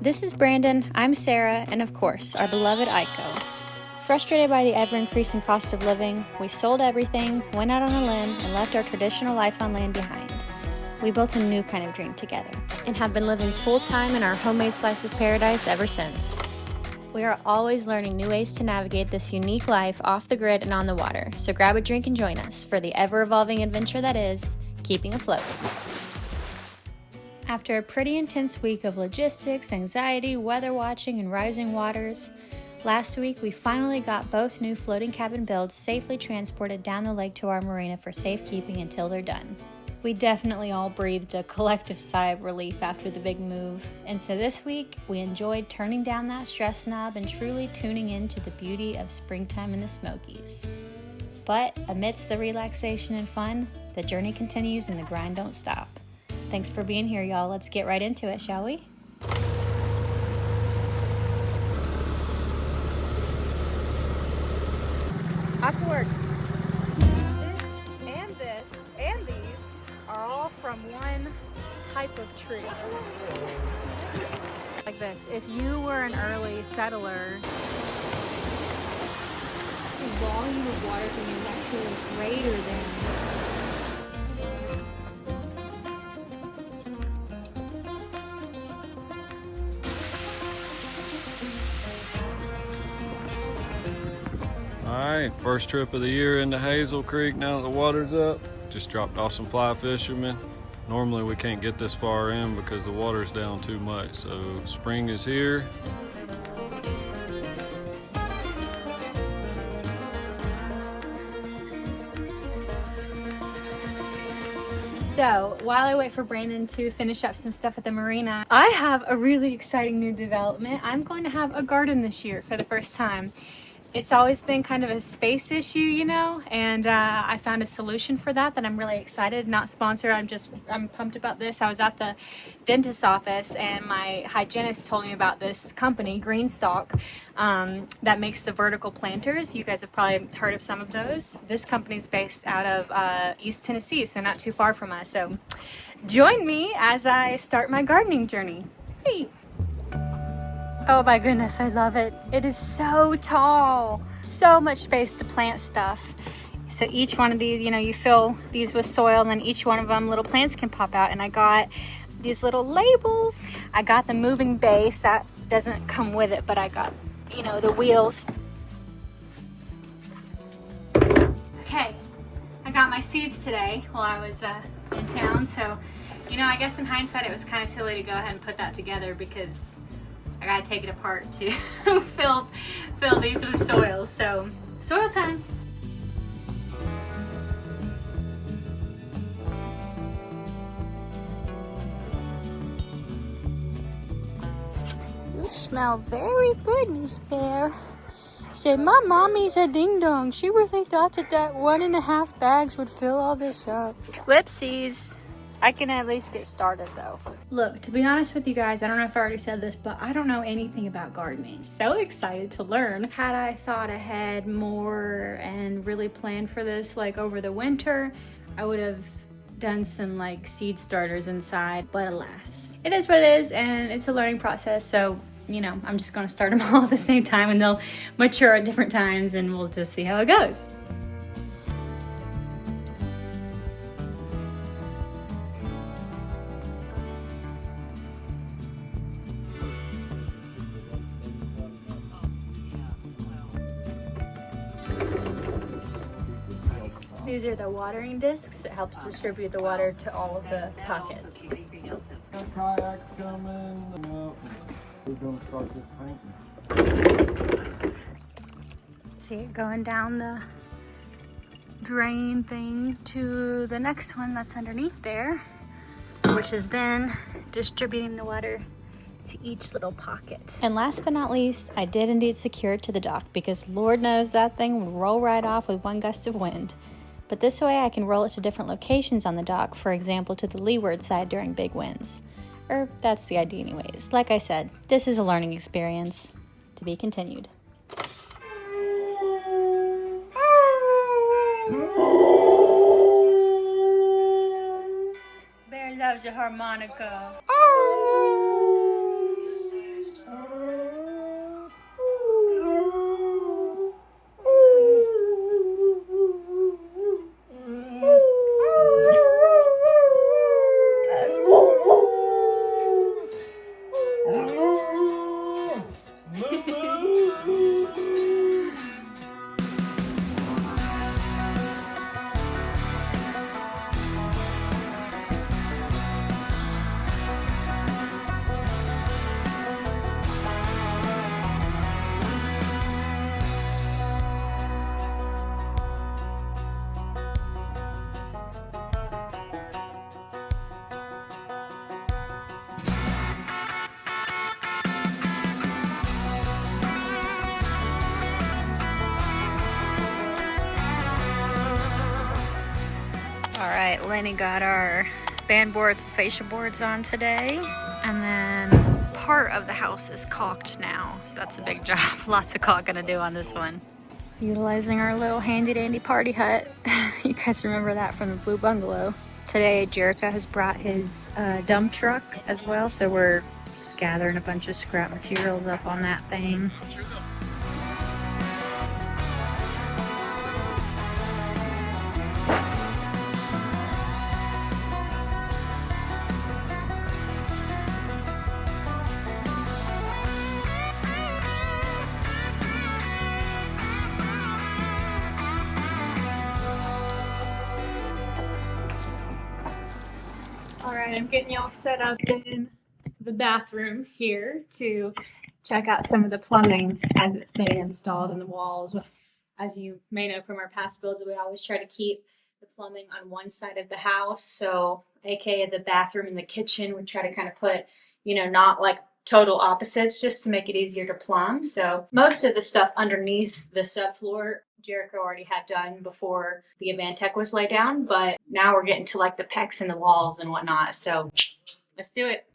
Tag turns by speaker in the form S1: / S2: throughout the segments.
S1: This is Brandon, I'm Sarah, and of course, our beloved Aiko. Frustrated by the ever-increasing cost of living, we sold everything, went out on a limb, and left our traditional life on land behind. We built a new kind of dream together, and have been living full-time in our homemade slice of paradise ever since. We are always learning new ways to navigate this unique life off the grid and on the water, so grab a drink and join us for the ever-evolving adventure that is keeping afloat. After a pretty intense week of logistics, anxiety, weather watching, and rising waters, last week we finally got both new floating cabin builds safely transported down the lake to our marina for safekeeping until they're done. We definitely all breathed a collective sigh of relief after the big move, and so this week we enjoyed turning down that stress knob and truly tuning into the beauty of springtime in the Smokies. But amidst the relaxation and fun, the journey continues and the grind don't stop. Thanks for being here, y'all. Let's get right into it, shall we? Off to work. This and these are all from one type of tree. Like this. If you were an early settler, the volume of water is actually greater than
S2: Alright, first trip of the year into Hazel Creek now that the water's up. Just dropped off some fly fishermen. Normally we can't get this far in because the water's down too much. So spring is here.
S1: So, while I wait for Brandon to finish up some stuff at the marina, I have a really exciting new development. I'm going to have a garden this year for the first time. It's always been kind of a space issue, you know, and I found a solution for that I'm really excited. Not sponsored, I'm pumped about this. I was at the dentist's office and my hygienist told me about this company, Greenstock, that makes the vertical planters. You guys have probably heard of some of those. This company's based out of East Tennessee, so not too far from us. So join me as I start my gardening journey. Hey. Oh my goodness, I love it. It is so tall. So much space to plant stuff. So each one of these, you know, you fill these with soil and then each one of them little plants can pop out. And I got these little labels. I got the moving base. That doesn't come with it, but I got, you know, the wheels. Okay, I got my seeds today while I was in town. So, you know, I guess in hindsight it was kind of silly to go ahead and put that together because I gotta take it apart to fill these with soil. So, soil time. You smell very good, Miss Bear. Said my mommy's a ding dong. She really thought that 1.5 bags would fill all this up. Whoopsies. I can at least get started though. Look, to be honest with you guys, I don't know if I already said this, but I don't know anything about gardening. So excited to learn. Had I thought ahead more and really planned for this like over the winter, I would have done some like seed starters inside, but alas. It is what it is and it's a learning process. So, you know, I'm just gonna start them all at the same time and they'll mature at different times and we'll just see how it goes. These are the watering discs. It helps distribute the water to all of the pockets.
S2: Kayaks coming. We're gonna start this painting.
S1: See it going down the drain thing to the next one that's underneath there, which is then distributing the water to each little pocket. And last but not least, I did indeed secure it to the dock because Lord knows that thing will roll right off with one gust of wind. But this way I can roll it to different locations on the dock, for example to the leeward side during big winds. Or that's the idea anyways. Like I said, this is a learning experience. To be continued. Bear loves a harmonica. right, Lenny got our band boards, fascia boards on today. And then part of the house is caulked now. So that's a big job. Lots of caulking to do on this one. Utilizing our little handy dandy party hut. You guys remember that from the Blue Bungalow. Today, Jerica has brought his dump truck as well. So we're just gathering a bunch of scrap materials up on that thing. All right, I'm getting y'all set up in the bathroom here to check out some of the plumbing as it's being installed in the walls. As you may know from our past builds, we always try to keep the plumbing on one side of the house. So, aka the bathroom and the kitchen, we try to kind of put, you know, not like total opposites just to make it easier to plumb. So most of the stuff underneath the subfloor, Jericho already had done before the Avantech was laid down, but now we're getting to like the pecs and the walls and whatnot. So let's do it.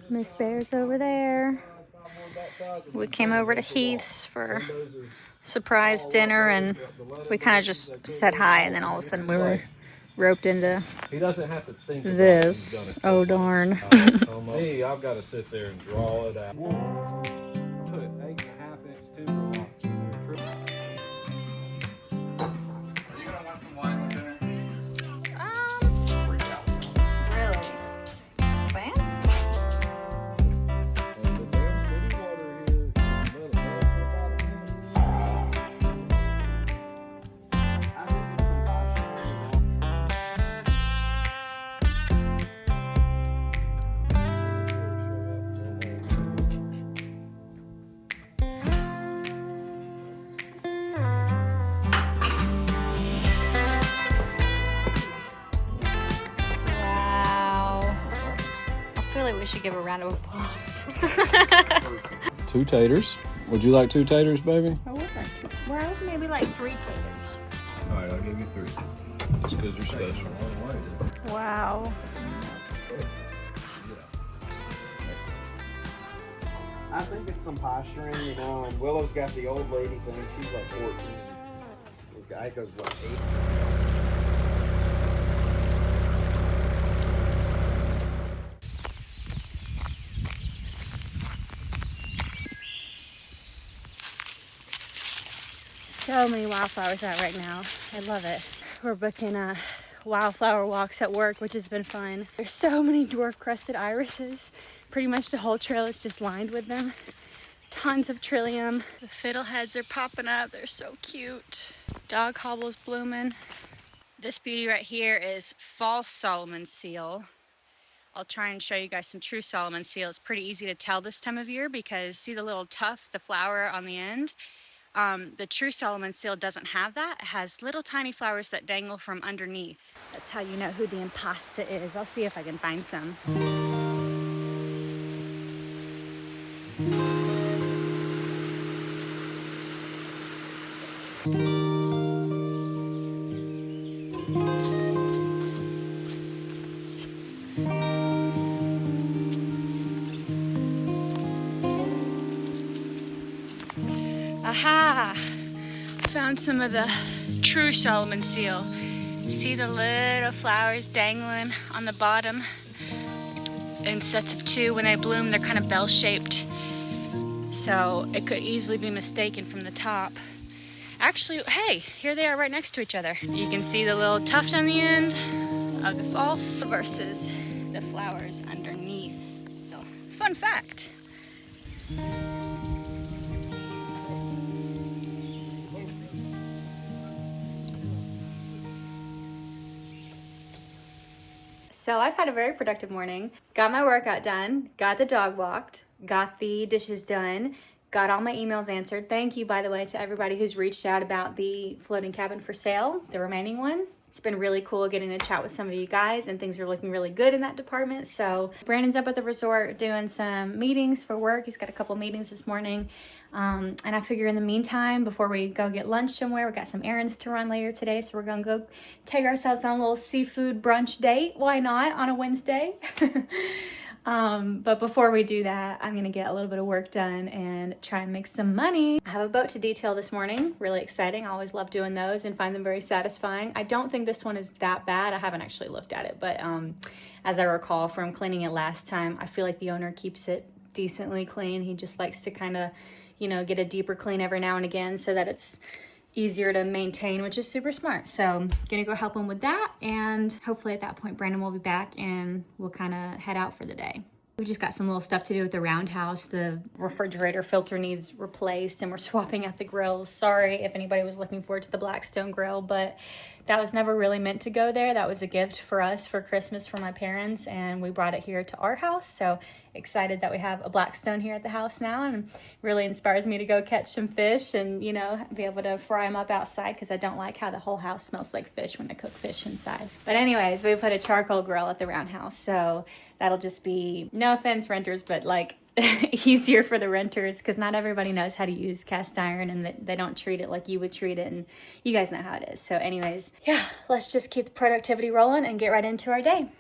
S1: Miss Bear's over there. We came over to Heath's for surprise dinner and we kind of just said hi, and then all of a sudden we were roped into this. Oh darn.
S2: Me, I've got to sit there and draw it out. Put 8.5-inch timber lock in there. Are you gonna want some wine with dinner?
S1: Really? Plants? I feel like we should give a round of applause.
S2: 2 taters. Would you like 2 taters, baby?
S1: I would like to. Well, maybe like 3 taters.
S2: All right, I'll give you 3. Just because you're special.
S1: Wow.
S3: I think it's some posturing, you know, and Willow's got the old lady thing. She's like 14. The guy goes, what, 8?
S1: So many wildflowers out right now. I love it. We're booking wildflower walks at work, which has been fun. There's so many dwarf crested irises. Pretty much the whole trail is just lined with them. Tons of trillium. The fiddleheads are popping up. They're so cute. Dog hobble's blooming. This beauty right here is false Solomon seal. I'll try and show you guys some true Solomon seal. It's pretty easy to tell this time of year because see the little tuft, the flower on the end? The true Solomon seal doesn't have that. It has little tiny flowers that dangle from underneath. That's how you know who the impasta is. I'll see if I can find some. Aha! Found some of the true Solomon seal. See the little flowers dangling on the bottom in sets of 2. When they bloom, they're kind of bell-shaped. So it could easily be mistaken from the top. Actually, hey, here they are right next to each other. You can see the little tuft on the end of the false versus the flowers underneath. So, fun fact. So I've had a very productive morning. Got my workout done, got the dog walked, got the dishes done, got all my emails answered. Thank you, by the way, to everybody who's reached out about the floating cabin for sale, the remaining one. It's been really cool getting to chat with some of you guys, and things are looking really good in that department. So Brandon's up at the resort doing some meetings for work. He's got a couple meetings this morning. And I figure in the meantime, before we go get lunch somewhere, we got some errands to run later today. So we're going to go take ourselves on a little seafood brunch date. Why not on a Wednesday? But before we do that, I'm going to get a little bit of work done and try and make some money. I have a boat to detail this morning. Really exciting. I always love doing those and find them very satisfying. I don't think this one is that bad. I haven't actually looked at it, but as I recall from cleaning it last time, I feel like the owner keeps it decently clean. He just likes to kind of, you know, get a deeper clean every now and again so that it's easier to maintain, which is super smart. So I'm gonna go help him with that, and hopefully at that point Brandon will be back and we'll kind of head out for the day. We just got some little stuff to do with the roundhouse. The refrigerator filter needs replaced and we're swapping out the grills. Sorry if anybody was looking forward to the Blackstone grill, but that was never really meant to go there. That was a gift for us for Christmas for my parents, and we brought it here to our house. So excited that we have a Blackstone here at the house now, and really inspires me to go catch some fish and, you know, be able to fry them up outside, because I don't like how the whole house smells like fish when I cook fish inside. But anyways, we put a charcoal grill at the roundhouse, so that'll just be, no offense renters, but like easier for the renters, because not everybody knows how to use cast iron, and they don't treat it like you would treat it, and you guys know how it is. So anyways, yeah, let's just keep the productivity rolling and get right into our day.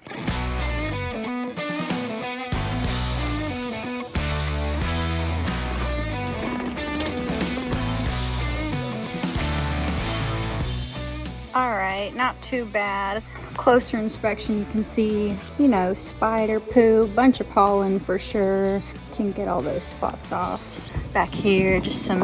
S1: All right, not too bad. Closer inspection, you can see, you know, spider poop, bunch of pollen for sure. Can get all those spots off. Back here, just some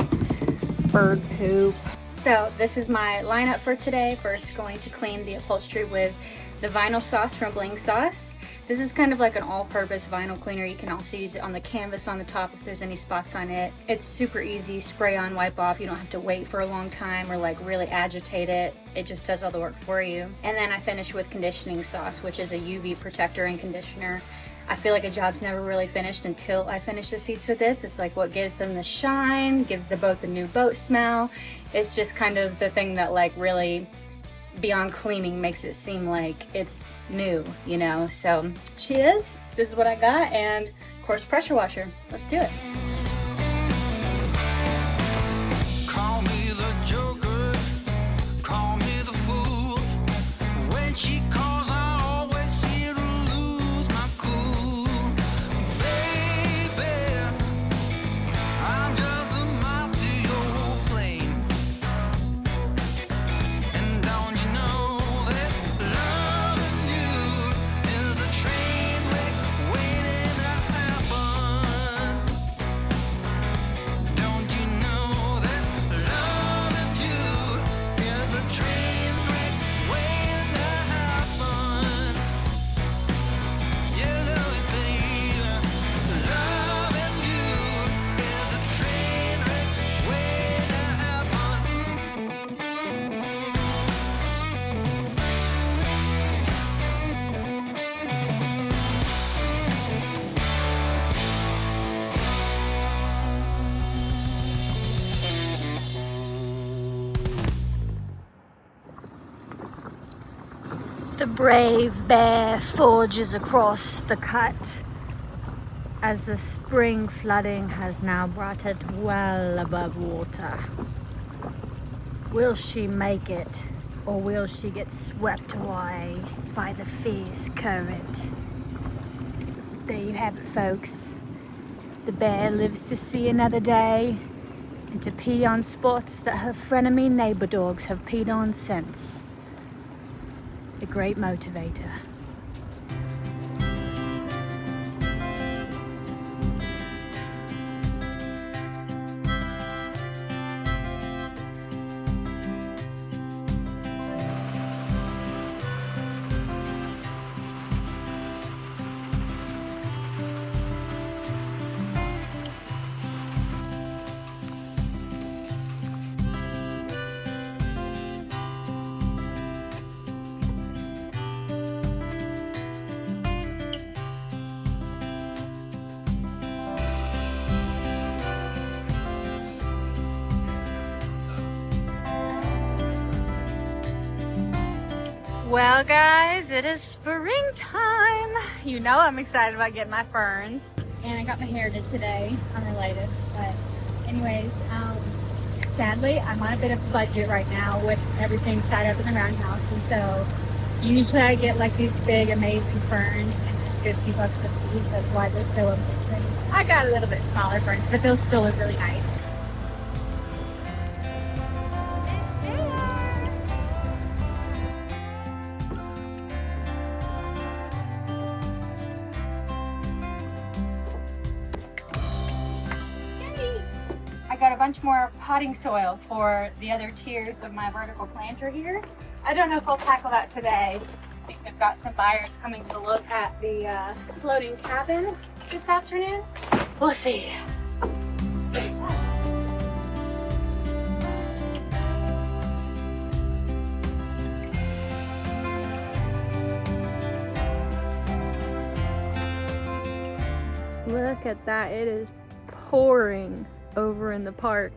S1: bird poop. So this is my lineup for today. First, going to clean the upholstery with the vinyl sauce from Bling Sauce. This is kind of like an all-purpose vinyl cleaner. You can also use it on the canvas on the top if there's any spots on it. It's super easy, spray on, wipe off. You don't have to wait for a long time or like really agitate it. It just does all the work for you. And then I finish with conditioning sauce, which is a UV protector and conditioner. I feel like a job's never really finished until I finish the seats with this. It's like what gives them the shine, gives the boat the new boat smell. It's just kind of the thing that like really, beyond cleaning, makes it seem like it's new, you know? So cheers, this is what I got, and of course pressure washer. Let's do it.
S4: Call me the joker, call me the fool. When she calls, I always seem to lose my cool. Baby, I'm just a mouse to your plane. And don't you know that loving you is a train wreck waiting to happen? Don't you know that loving you is a train wreck waiting to happen? You know it, baby. Loving you is a train wreck waiting to happen.
S1: The brave bear forges across the cut as the spring flooding has now brought it well above water. Will she make it, or will she get swept away by the fierce current? There you have it, folks. The bear lives to see another day and to pee on spots that her frenemy neighbor dogs have peed on since. The great motivator. Well guys, it is springtime. You know I'm excited about getting my ferns. And I got my hair did today, unrelated. But anyways, sadly I'm on a bit of a budget right now with everything tied up in the roundhouse. And so usually I get like these big amazing ferns and they're $50 a piece. That's why they're so amazing. I got a little bit smaller ferns, but they'll still look really nice. I got a bunch more potting soil for the other tiers of my vertical planter here. I don't know if I'll tackle that today. I think we've got some buyers coming to look at the floating cabin this afternoon. We'll see. Look at that, it is pouring over in the park.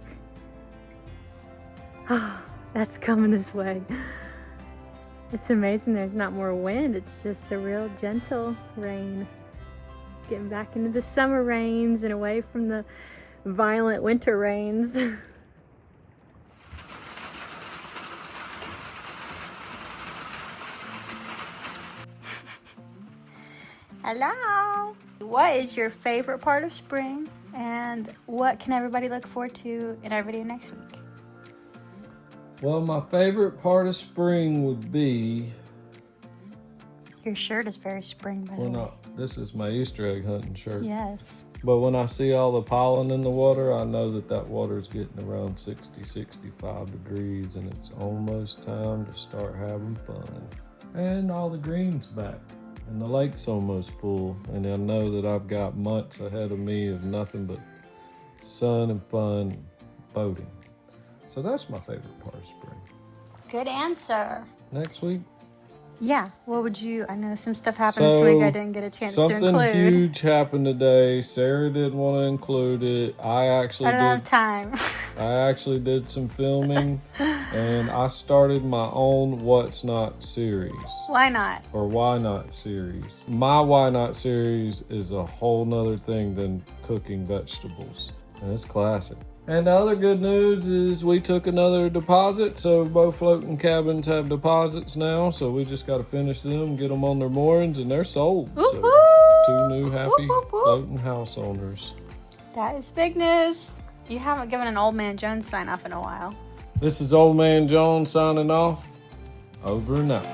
S1: Oh, that's coming this way. It's amazing there's not more wind. It's just a real gentle rain. Getting back into the summer rains and away from the violent winter rains. Hello! What is your favorite part of spring? And what can everybody look forward to in our video next week?
S2: Well, my favorite part of spring would be...
S1: Your shirt is very spring, by the way.
S2: No, this is my Easter egg hunting shirt.
S1: Yes.
S2: But when I see all the pollen in the water, I know that that water is getting around 60, 65 degrees and it's almost time to start having fun. And all the green's back. And the lake's almost full, and I know that I've got months ahead of me of nothing but sun and fun boating. So that's my favorite part of spring.
S1: Good answer.
S2: Next week?
S1: Yeah. What would you, I know some stuff happened this week I didn't get a chance to include.
S2: Something huge happened today. Sarah didn't want to include it. I
S1: I don't have time.
S2: I actually did some filming, and I started my own What's Not series.
S1: Why not?
S2: Or Why Not series. My Why Not series is a whole nother thing than cooking vegetables. And it's classic. And the other good news is we took another deposit, so both floating cabins have deposits now, so we just got to finish them, get them on their moorings, and they're sold. So 2 new happy floating house owners.
S1: That is big news. You haven't given an Old Man Jones sign off in a while.
S2: This is Old Man Jones signing off. Over and out.